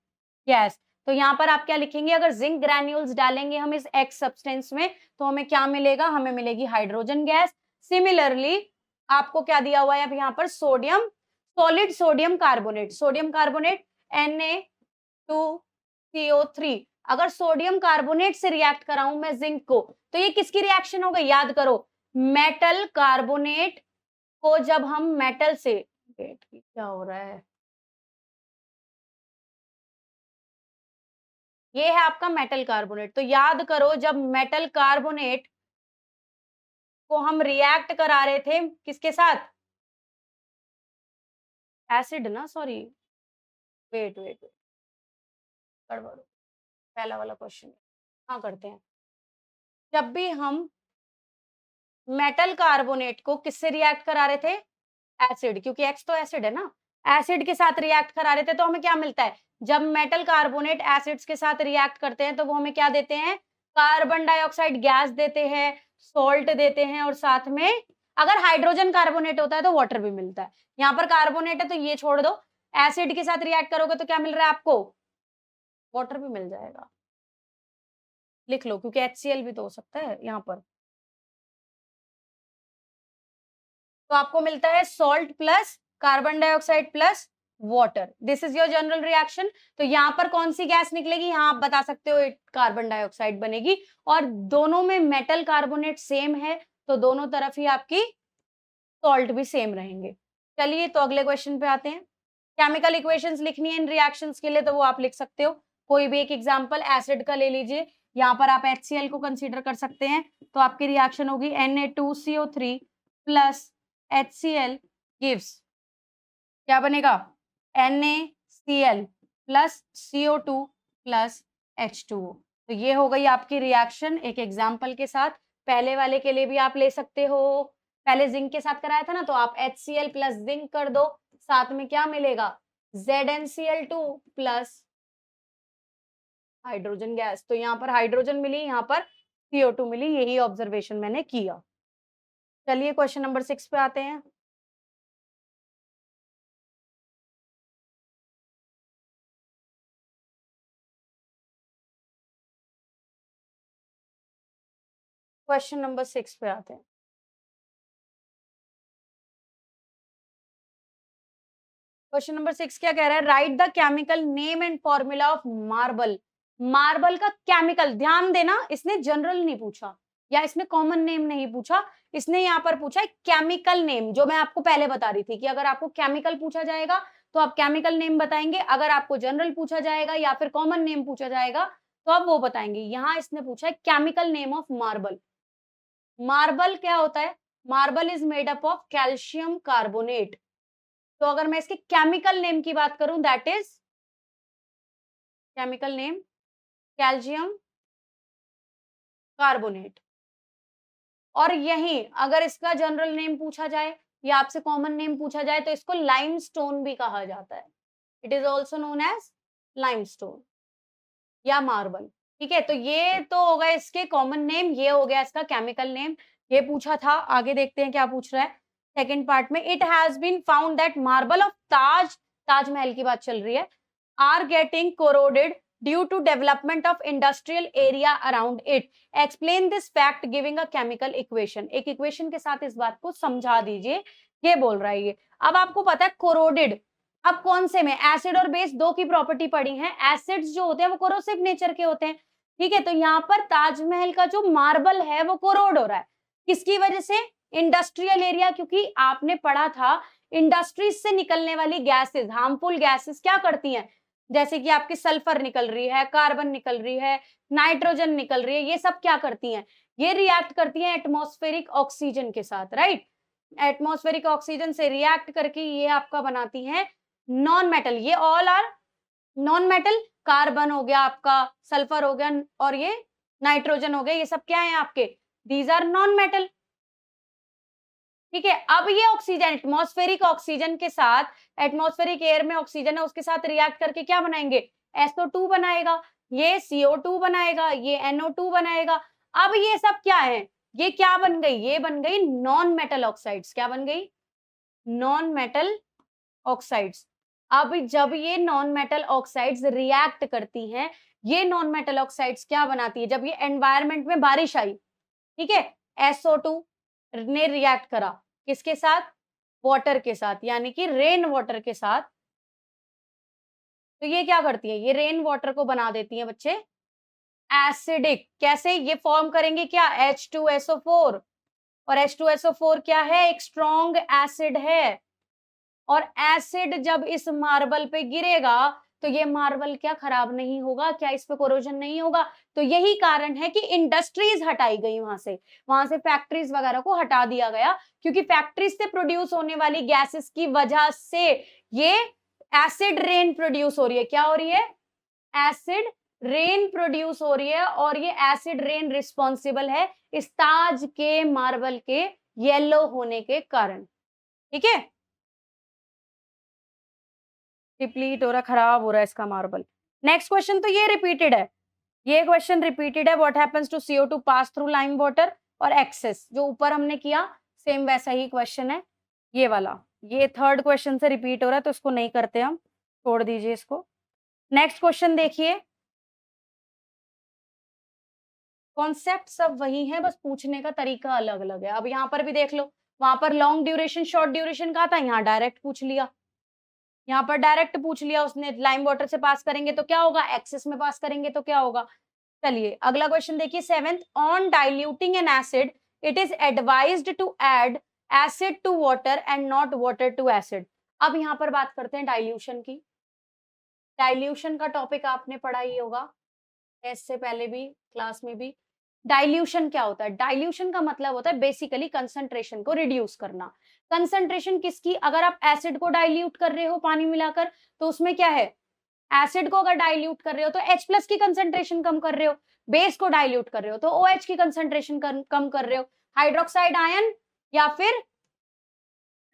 गैस। तो यहाँ पर आप क्या लिखेंगे, अगर जिंक ग्रैन्यूल्स डालेंगे हम इस एक्स सब्सटेंस में तो हमें क्या मिलेगा, हमें मिलेगी हाइड्रोजन गैस। सिमिलरली आपको क्या दिया हुआ है अब यहाँ पर, sodium, solid sodium carbonate, sodium carbonate Na2CO3। अगर सोडियम कार्बोनेट से रिएक्ट कराऊं मैं जिंक को, तो ये किसकी रिएक्शन हो गई, याद करो, मेटल कार्बोनेट को जब हम मेटल से, वेट क्या हो रहा है, ये है आपका मेटल कार्बोनेट। तो याद करो जब मेटल कार्बोनेट को हम रिएक्ट करा रहे थे किसके साथ, एसिड ना, सॉरी, वेट वेट वेट, गड़बड़, पहला वाला क्वेश्चन हाँ करते हैं। जब भी हम मेटल कार्बोनेट को किससे रिएक्ट करा रहे थे, एसिड, क्योंकि एक्स तो एसिड है ना, एसिड के साथ रिएक्ट करा रहे थे, तो हमें क्या मिलता है, जब मेटल कार्बोनेट एसिड्स के साथ रिएक्ट करते हैं तो वो हमें क्या देते हैं, कार्बन डाइऑक्साइड गैस देते हैं, सॉल्ट देते हैं, और साथ में अगर हाइड्रोजन कार्बोनेट होता है तो वाटर भी मिलता है। यहाँ पर कार्बोनेट है तो ये छोड़ दो, एसिड के साथ रिएक्ट करोगे तो क्या मिल रहा है आपको, वाटर भी मिल जाएगा, लिख लो, क्योंकि HCl भी तो हो सकता है यहाँ पर। तो आपको मिलता है salt plus carbon dioxide plus water, this is your general reaction. तो यहाँ पर कौन सी गैस निकलेगी, यहाँ आप बता सकते हो कार्बन डाइऑक्साइड बनेगी, और दोनों में मेटल कार्बोनेट सेम है तो दोनों तरफ ही आपकी सॉल्ट भी सेम रहेंगे। चलिए तो अगले क्वेश्चन पे आते हैं। केमिकल इक्वेशंस लिखनी है इन रिएक्शंस के लिए तो वो आप लिख सकते हो, कोई भी एक एग्जांपल एसिड का ले लीजिए, यहाँ पर आप HCl को कंसीडर कर सकते हैं। तो आपकी रिएक्शन होगी Na2CO3 प्लस HCl गिव्स, क्या बनेगा, NaCl plus CO2 plus H2O। तो ये हो गई आपकी रिएक्शन एक एग्जाम्पल के साथ। पहले वाले के लिए भी आप ले सकते हो, पहले जिंक के साथ कराया था ना, तो आप HCl प्लस जिंक कर दो, साथ में क्या मिलेगा, ZnCl2 प्लस हाइड्रोजन गैस। तो यहाँ पर हाइड्रोजन मिली, यहाँ पर CO2 मिली, यही ऑब्जर्वेशन मैंने किया। चलिए क्वेश्चन नंबर 6 पे आते हैं। क्वेश्चन नंबर 6 पे आते हैं। क्वेश्चन नंबर 6 क्या कह रहा है, right the chemical name and formula of marble. Marble का केमिकल, ध्यान देना इसने जनरल नहीं पूछा या इसने कॉमन नेम नहीं पूछा, इसने यहाँ पर पूछा है केमिकल नेम, जो मैं आपको पहले बता रही थी कि अगर आपको केमिकल पूछा जाएगा तो आप केमिकल नेम बताएंगे, अगर आपको जनरल पूछा जाएगा या फिर कॉमन नेम पूछा जाएगा तो आप वो बताएंगे। यहाँ इसने पूछा है chemical name of marble. Marble क्या होता है? Marble is made up of calcium carbonate. तो अगर मैं इसके केमिकल नेम की बात करूं, that is chemical name calcium carbonate. और यही अगर इसका जनरल नेम पूछा जाए या आपसे कॉमन नेम पूछा जाए तो इसको लाइमस्टोन भी कहा जाता है। It is also known as limestone या मार्बल। ठीक है, तो ये तो हो गए इसके कॉमन नेम, ये हो गया इसका केमिकल नेम। ये पूछा था, आगे देखते हैं क्या पूछ रहा है सेकंड पार्ट में। It has been found that marble of Taj Mahal की बात चल रही है, are getting corroded due to development of industrial area around it. Explain this fact giving a chemical equation. एक इक्वेशन के साथ इस बात को समझा दीजिए, ये बोल रहा है ये। अब आपको पता है कोरोडेड, अब कौन से में? एसिड और बेस दो की प्रॉपर्टी पड़ी है। एसिड्स जो होते हैं वो कोरोसिव नेचर के होते हैं। ठीक है, तो यहाँ पर ताजमहल का जो मार्बल है वो कोरोड हो रहा है, किसकी वजह से? इंडस्ट्रियल एरिया, क्योंकि आपने पढ़ा था इंडस्ट्रीज से निकलने वाली गैसेस, हार्मफुल गैसेस क्या करती हैं, जैसे कि आपकी सल्फर निकल रही है, कार्बन निकल रही है, नाइट्रोजन निकल रही है, ये सब क्या करती हैं? ये रिएक्ट करती हैं एटमॉस्फेरिक ऑक्सीजन के साथ, राइट? एटमॉस्फेरिक ऑक्सीजन से रिएक्ट करके ये आपका बनाती है नॉन मेटल। ये all are non metal. Carbon हो गया आपका, सल्फर हो गया और ये नाइट्रोजन हो गया, ये सब क्या है आपके? These are non metal. ठीक है, अब ये ऑक्सीजन एटमॉस्फेरिक ऑक्सीजन के साथ, एटमॉस्फेरिक एयर में ऑक्सीजन है उसके साथ रिएक्ट करके क्या बनाएंगे? SO2 बनाएगा, ये CO2 बनाएगा, ये NO2 बनाएगा। अब ये सब क्या है? ये क्या बन गई? ये बन गई नॉन मेटल ऑक्साइड्स। क्या बन गई? Non metal oxides. अब जब ये नॉन मेटल ऑक्साइड्स रिएक्ट करती हैं, ये नॉन मेटल ऑक्साइड्स क्या बनाती है? जब ये एनवायरनमेंट में बारिश आई, ठीक है, SO2 ने रिएक्ट करा किसके साथ? वाटर के साथ, यानी कि रेन वाटर के साथ। तो ये क्या करती है? ये रेन वाटर को बना देती है बच्चे एसिडिक। कैसे? ये फॉर्म करेंगे क्या? H2SO4। और H2SO4 क्या है? एक स्ट्रॉन्ग एसिड है। और एसिड जब इस मार्बल पे गिरेगा तो ये मार्बल क्या खराब नहीं होगा? क्या इस पे कोरोजन नहीं होगा? तो यही कारण है कि इंडस्ट्रीज हटाई गई वहां से फैक्ट्रीज वगैरह को हटा दिया गया, क्योंकि फैक्ट्रीज से प्रोड्यूस होने वाली गैसेस की वजह से ये एसिड रेन प्रोड्यूस हो रही है। क्या हो रही है? एसिड रेन प्रोड्यूस हो रही है, और ये एसिड रेन रिस्पॉन्सिबल है इस ताज के मार्बल के येलो होने के कारण। ठीक है, डिप्लीट हो रहा, खराब हो रहा है इसका मार्बल। नेक्स्ट क्वेश्चन तो ये रिपीटेड है, ये क्वेश्चन रिपीटेड है। What happens to CO2 pass through lime water और एक्सेस, जो ऊपर हमने किया सेम वैसा ही क्वेश्चन है ये वाला। ये थर्ड क्वेश्चन से रिपीट हो रहा है तो इसको नहीं करते हम, छोड़ दीजिए इसको। नेक्स्ट क्वेश्चन देखिए, कॉन्सेप्ट सब वही है, बस पूछने का तरीका अलग अलग है। अब यहाँ पर भी देख लो, वहां पर लॉन्ग ड्यूरेशन शॉर्ट ड्यूरेशन कहा था, यहाँ डायरेक्ट पूछ लिया। यहाँ पर डायरेक्ट पूछ लिया उसने, लाइम वाटर से पास करेंगे तो क्या होगा, एक्सेस में पास करेंगे तो क्या होगा। चलिए अगला क्वेश्चन देखिए, 7th, on diluting an acid it is advised to add acid to water and not water to acid. अब यहाँ पर बात करते हैं डाइल्यूशन की। डाइल्यूशन का टॉपिक आपने पढ़ा ही होगा इससे पहले भी क्लास में भी। डाइल्यूशन क्या होता है? डाइल्यूशन का मतलब होता है बेसिकली कंसंट्रेशन को रिड्यूस करना। कंसंट्रेशन किसकी? अगर आप एसिड को डाइल्यूट कर रहे हो पानी मिलाकर तो उसमें क्या है, एसिड को अगर डाइल्यूट कर रहे हो तो H+ की कंसंट्रेशन कम कर रहे हो, बेस को डाइल्यूट कर रहे हो तो OH की कंसंट्रेशन कम कर रहे हो। हाइड्रोक्साइड आयन या फिर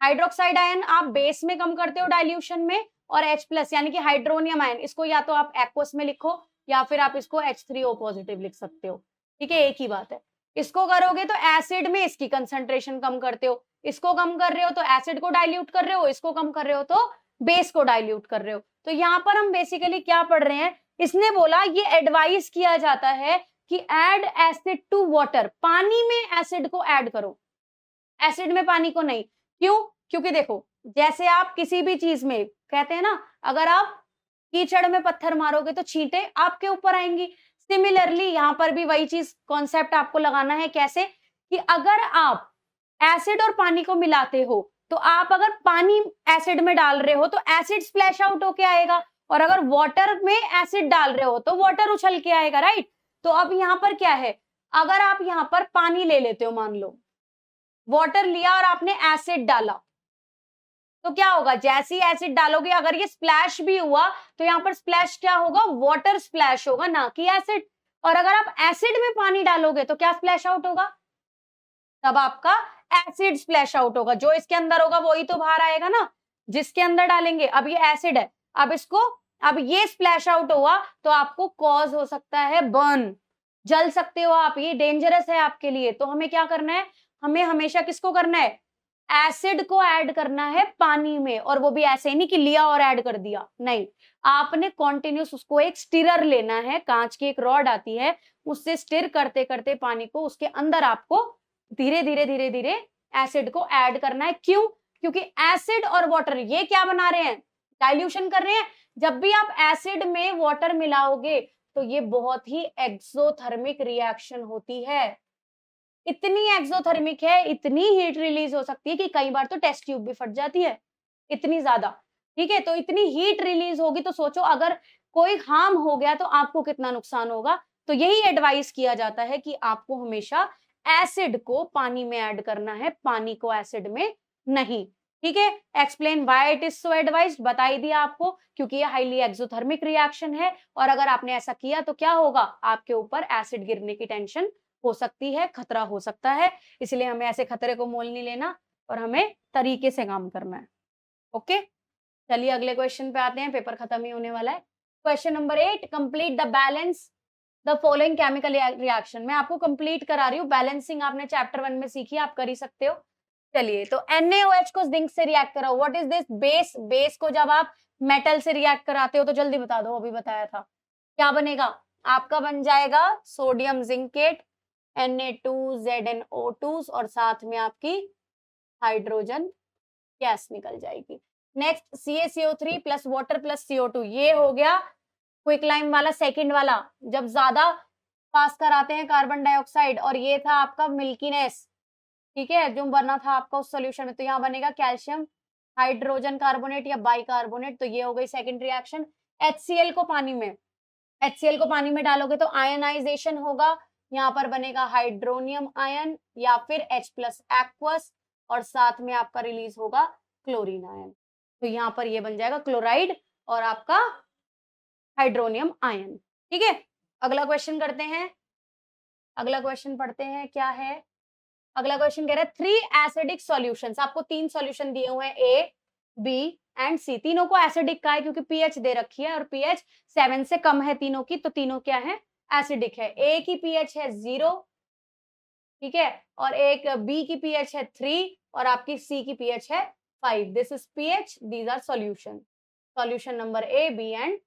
हाइड्रोक्साइड आयन आप बेस में कम करते हो डाइल्यूशन में, और H+ यानी कि हाइड्रोनियम आयन, इसको या तो आप एक्वस में लिखो या फिर आप इसको H3O पॉजिटिव लिख सकते हो। ठीक है, एक ही बात है। इसको करोगे तो एसिड में इसकी कंसंट्रेशन कम करते हो, इसको कम कर रहे हो तो एसिड को डाइल्यूट कर रहे हो, इसको कम कर रहे हो तो बेस को डाइल्यूट कर रहे हो। तो यहाँ पर हम बेसिकली क्या पढ़ रहे हैं, इसने बोला ये एडवाइस किया जाता है कि ऐड एसिड टू वाटर, पानी में एसिड को ऐड करो, एसिड में पानी को नहीं। क्यों? क्योंकि देखो, जैसे आप किसी भी चीज में कहते हैं ना, अगर आप कीचड़ में पत्थर मारोगे तो छींटे आपके ऊपर आएंगी। सिमिलरली यहाँ पर भी वही चीज कॉन्सेप्ट आपको लगाना है। कैसे कि अगर आप एसिड और पानी को मिलाते हो तो आप अगर पानी एसिड में डाल रहे हो तो एसिड स्प्लैश आउट होके आएगा, और अगर वाटर में एसिड डाल रहे हो तो वाटर उछल के आएगा, राइट। तो अब यहाँ पर क्या है, अगर आप यहाँ पर पानी ले लेते हो, मान लो वाटर लिया और आपने एसिड डाला, तो क्या होगा, जैसे ही एसिड डालोगे अगर ये स्प्लैश भी हुआ तो यहाँ पर स्प्लैश क्या होगा, वाटर स्प्लैश होगा, ना कि एसिड। और अगर आप एसिड में पानी डालोगे तो क्या स्प्लैश आउट होगा, तब आपका एसिड स्प्लैश आउट होगा। जो इसके अंदर होगा वही तो बाहर आएगा ना, जिसके अंदर डालेंगे। अब ये एसिड है, अब इसको, अब ये स्प्लैश आउट हुआ तो आपको कॉज हो सकता है बर्न, जल सकते हो आप, ये डेंजरस है आपके लिए। तो हमें क्या करना है, हमें हमेशा किसको करना है, एसिड को ऐड करना है पानी में। और वो भी ऐसे ही नहीं कि लिया और ऐड कर दिया, नहीं, आपने कॉन्टिन्यूस उसको एक स्टिरर लेना है, कांच की एक रॉड आती है, उससे स्टिर करते करते पानी को उसके अंदर आपको धीरे धीरे धीरे धीरे एसिड को ऐड करना है। क्यों, क्योंकि एसिड और वाटर ये क्या बना रहे हैं, डाइल्यूशन कर रहे हैं। जब भी आप एसिड में वाटर मिलाओगे तो ये बहुत ही एक्सोथर्मिक रिएक्शन होती है, इतनी एक्सोथर्मिक है, इतनी हीट रिलीज हो सकती है कि कई बार तो टेस्ट ट्यूब भी फट जाती है, इतनी ज्यादा। ठीक है, तो इतनी हीट रिलीज होगी तो सोचो अगर कोई हार्म हो गया तो आपको कितना नुकसान होगा। तो यही एडवाइस किया जाता है कि आपको हमेशा एसिड को पानी में ऐड करना है, पानी को एसिड में नहीं। ठीक है, explain why it is so advised, बता ही दिया आपको, क्योंकि ये हाईली एक्सोथर्मिक रिएक्शन है, और अगर आपने ऐसा किया तो क्या होगा, आपके ऊपर एसिड गिरने की टेंशन हो सकती है, खतरा हो सकता है। इसलिए हमें ऐसे खतरे को मोल नहीं लेना और हमें तरीके से काम करना है। ओके, चलिए अगले क्वेश्चन पे आते हैं, पेपर खत्म ही होने वाला है। Question number 8, complete the balance the following chemical reaction. मैं आपको कंप्लीट करा रही हूँ, बैलेंसिंग आपने चैप्टर 1 में सीखी, आप कर ही सकते हो। चलिए, तो NaOH को जिंक से रिएक्ट कराओ। What is this, base. Base को जब आप मेटल से रिएक्ट कराते हो तो जल्दी बता दो, अभी बताया था, क्या बनेगा, आपका बन जाएगा सोडियम जिंकेट Na2ZnO2 और साथ में आपकी हाइड्रोजन गैस निकल जाएगी। Next CaCO3 plus water plus CO2, ये हो गया क्विक लाइम वाला, सेकंड वाला, जब ज्यादा पास कराते हैं कार्बन डाइऑक्साइड, और ये था आपका मिल्कीनेस, ठीक है, जो बना था आपका उस सॉल्यूशन में। तो यहाँ बनेगा कैल्शियम हाइड्रोजन कार्बोनेट या बाइकार्बोनेट, तो ये हो गई सेकंड रिएक्शन। HCl को पानी में, HCl को पानी में डालोगे तो आयनाइजेशन होगा, यहाँ पर बनेगा हाइड्रोनियम आयन या फिर H प्लस एक्वस, और साथ में आपका रिलीज होगा क्लोरीन आयन। तो यहाँ पर ये बन जाएगा क्लोराइड और आपका हाइड्रोनियम आयन। ठीक है, अगला क्वेश्चन करते हैं, अगला क्वेश्चन पढ़ते हैं, क्या है अगला क्वेश्चन, कह रहा है 3 एसिडिक सॉल्यूशंस। आपको 3 सॉल्यूशन दिए हुए हैं, A, B एंड C। तीनों को एसिडिक का है क्योंकि pH दे रखी है, और pH 7 से कम है तीनों की, तो तीनों क्या है, एसिडिक है। A की pH है 0, ठीक है, और एक B की pH है 3 और आपकी C की pH है 5। This is pH, these are solution, solution number A, B and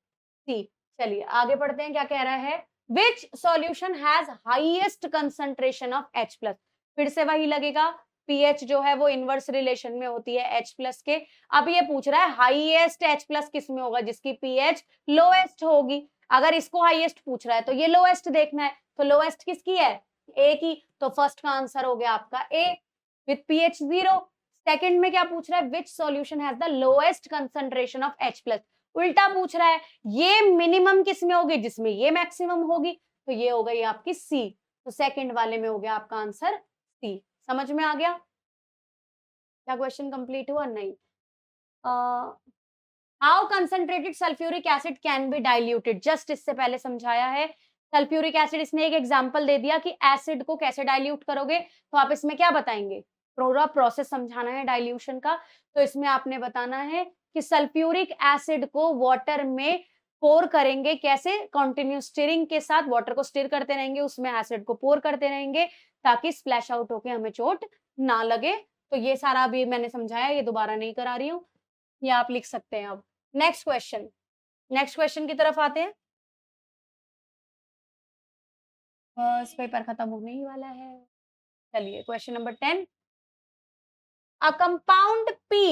C। चलिए आगे पढ़ते हैं, क्या कह रहा है, which solution has highest concentration of H plus. फिर से वही लगेगा, pH जो है वो इनवर्स रिलेशन में होती है H प्लस के। अब ये पूछ रहा है हाईएस्ट H प्लस किस में होगा, जिसकी pH लोएस्ट होगी। अगर इसको हाईएस्ट पूछ रहा है तो ये लोएस्ट देखना है, तो लोएस्ट किसकी है, A की, तो फर्स्ट का आंसर हो गया आपका A विथ pH 0। सेकंड में क्या पूछ रहा है, which solution has the lowest concentration of H plus, उल्टा पूछ रहा है, ये मिनिमम किस में होगी, जिसमें ये मैक्सिमम होगी, तो ये हो गई आपकी C। तो सेकंड वाले में हो गया आपका आंसर C। समझ में आ गया, क्या क्वेश्चन कंप्लीट हुआ, नहीं। How concentrated sulphuric acid can be diluted, just इससे पहले समझाया है। सल्फ्यूरिक एसिड, इसने एक एग्जांपल दे दिया कि एसिड को कैसे डाइल्यूट करोगे, तो आप इसमें क्या बताएंगे, पूरा प्रोसेस समझाना है डाइल्यूशन का। तो इसमें आपने बताना है कि सल्फ्यूरिक एसिड को वाटर में पोर करेंगे, कैसे, कंटिन्यू स्टिरिंग के साथ वाटर को स्टिर करते रहेंगे, उसमें एसिड को पोर करते रहेंगे ताकि स्प्लैश आउट होके हमें चोट ना लगे। तो ये सारा अभी मैंने समझाया, ये दोबारा नहीं करा रही हूँ, ये आप लिख सकते हैं। अब नेक्स्ट क्वेश्चन, नेक्स्ट क्वेश्चन की तरफ आते हैं, बस पेपर खत्म होने ही वाला है। चलिए question number 10, a compound P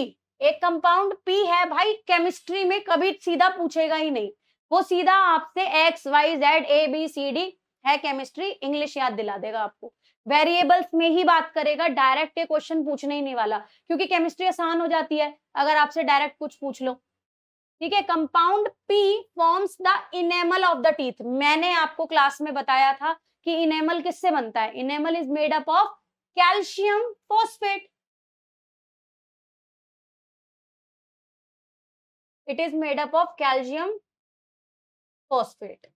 एक कंपाउंड पी है भाई, केमिस्ट्री में कभी सीधा पूछेगा ही नहीं, वो सीधा आपसे X Y Z A B C D है, केमिस्ट्री इंग्लिश याद दिला देगा आपको, वेरिएबल्स में ही बात करेगा, डायरेक्ट ये क्वेश्चन पूछने ही नहीं वाला, क्योंकि केमिस्ट्री आसान हो जाती है अगर आपसे डायरेक्ट कुछ पूछ लो। ठीक है, compound P forms the enamel of the teeth. मैंने आपको क्लास में बताया था कि इनेमल किससे बनता है, enamel is made up of calcium phosphate, it is made up of calcium phosphate.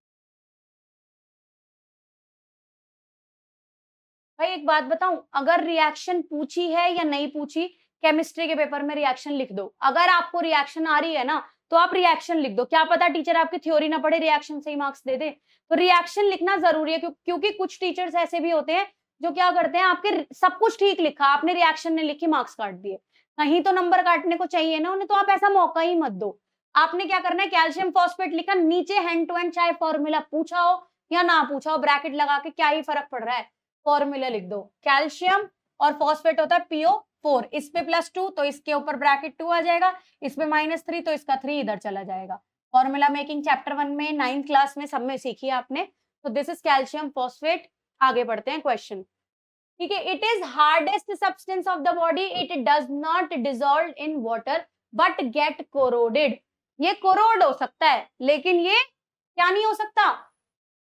भाई एक बात बताऊं, अगर रिएक्शन पूछी है या नहीं पूछी, केमिस्ट्री के पेपर में रिएक्शन लिख दो। अगर आपको रिएक्शन आ रही है ना, तो आप रिएक्शन लिख दो, क्या पता टीचर आपकी थ्योरी ना पढ़े, रिएक्शन से ही मार्क्स दे दे। तो रिएक्शन लिखना जरूरी है, क्योंकि कुछ टीचर्स ऐसे भी होते हैं जो क्या करते हैं, आपके सब कुछ ठीक लिखा, आपने रिएक्शन नहीं लिखी, मार्क्स काट दिए। कहीं तो नंबर काटने को चाहिए ना उन्हें, तो आप ऐसा मौका ही मत दो। आपने क्या करना है, कैल्शियम फॉस्फेट लिखा, नीचे हैंड टू हैंड चाहे फॉर्मूला पूछा हो या ना पूछा हो, ब्रैकेट लगा के क्या ही फर्क पड़ रहा है, फॉर्मूला लिख दो। कैल्शियम और फॉस्फेट होता है PO4, इस पे +2 तो इसके ऊपर ब्रैकेट 2 आ जाएगा, इस पे -3 तो इसका 3 इधर चला जाएगा। फॉर्मूला मेकिंग चैप्टर 1 में 9th क्लास में सब में सीखी है आपने। तो दिस इज कैल्शियम फॉस्फेट। आगे बढ़ते हैं क्वेश्चन। ठीक है, it is hardest substance of the body, it does not dissolve in water but get corroded. ये कोरोड हो सकता है, लेकिन ये क्या नहीं हो सकता,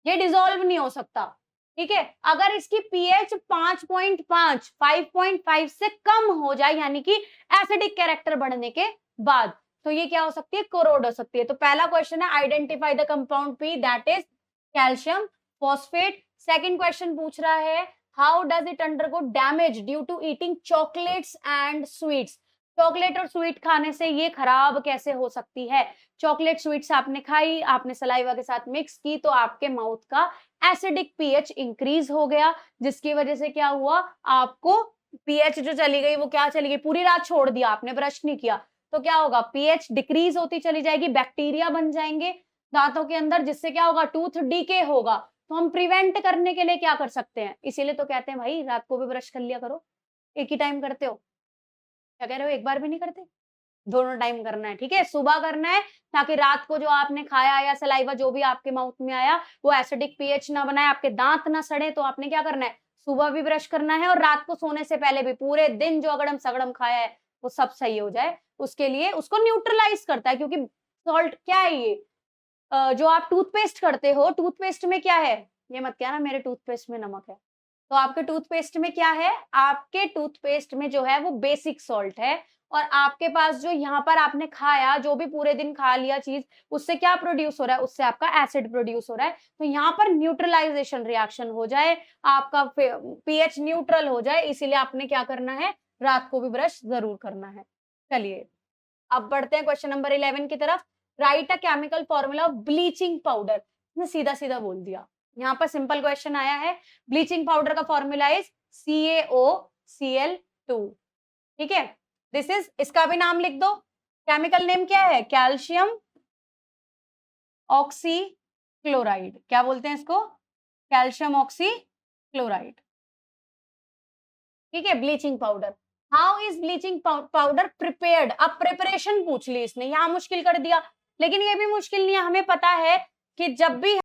ये डिसॉल्व नहीं हो सकता। ठीक है, अगर इसकी pH 5.5 5.5 से कम हो जाए, यानी कि एसिडिक कैरेक्टर बढ़ने के बाद, तो ये क्या हो सकती है, कोरोड हो सकती है। तो पहला क्वेश्चन है identify the compound P, that is calcium phosphate. Second question पूछ रहा है how does it undergo damage due to eating chocolates and sweets. Chocolate और स्वीट खाने से ये खराब कैसे हो सकती है। चॉकलेट स्वीट्स आपने खाई, आपने सलाइवा के साथ मिक्स की, तो आपके माउथ का एसिडिक pH इंक्रीज हो गया, जिसकी वजह से क्या हुआ, आपको pH जो चली गई वो क्या चली गई, पूरी रात छोड़ दिया आपने, ब्रश नहीं किया, तो क्या होगा, pH डिक्रीज होती चली जाएगी, बैक्टीरिया बन जाएंगे दांतों के अंदर, जिससे क्या होगा, टूथ डीके होगा। तो हम प्रिवेंट करने के लिए क्या कर सकते हैं, इसीलिए तो कहते हैं भाई रात को भी ब्रश कर लिया करो। एक ही टाइम करते हो, क्या कह रहे हो, एक बार भी नहीं करते, दोनों टाइम करना है। ठीक है, सुबह करना है ताकि रात को जो आपने खाया या सलाइवा जो भी आपके माउथ में आया वो एसिडिक pH ना बनाए, आपके दांत ना सड़े। तो आपने क्या करना है, सुबह भी ब्रश करना है और रात को सोने से पहले भी, पूरे दिन जो अगड़म सगड़म खाया है वो सब सही हो जाए, उसके लिए उसको न्यूट्रलाइज करता है। क्योंकि सॉल्ट क्या है ये, जो आप टूथपेस्ट करते हो, टूथपेस्ट में क्या है, ये मत कहना मेरे टूथपेस्ट में नमक है, तो आपके टूथपेस्ट में क्या है, आपके टूथपेस्ट में जो है वो बेसिक सॉल्ट है, और आपके पास जो यहाँ पर आपने खाया, जो भी पूरे दिन खा लिया चीज, उससे क्या प्रोड्यूस हो रहा है, उससे आपका एसिड प्रोड्यूस हो रहा है। तो यहाँ पर न्यूट्रलाइजेशन रिएक्शन हो जाए, आपका pH न्यूट्रल हो जाए, इसीलिए आपने क्या करना है, रात को भी ब्रश जरूर करना है। चलिए अब बढ़ते हैं क्वेश्चन नंबर 11 की तरफ। Right a chemical formula of bleaching powder. सीधा सीधा बोल दिया, यहाँ पर सिंपल क्वेश्चन आया है। ब्लीचिंग पाउडर का फॉर्मूला इज CaOCl2। ठीक है, दिस इज, इसका भी नाम लिख दो, केमिकल नेम क्या है, कैल्शियम ऑक्सी क्लोराइड। क्या बोलते हैं इसको, कैल्शियम ऑक्सी क्लोराइड। ठीक है, bleaching powder. How is bleaching powder prepared. अब प्रिपरेशन पूछ ली इसने, यहां मुश्किल कर दिया, लेकिन ये भी मुश्किल नहीं है, हमें पता है कि जब भी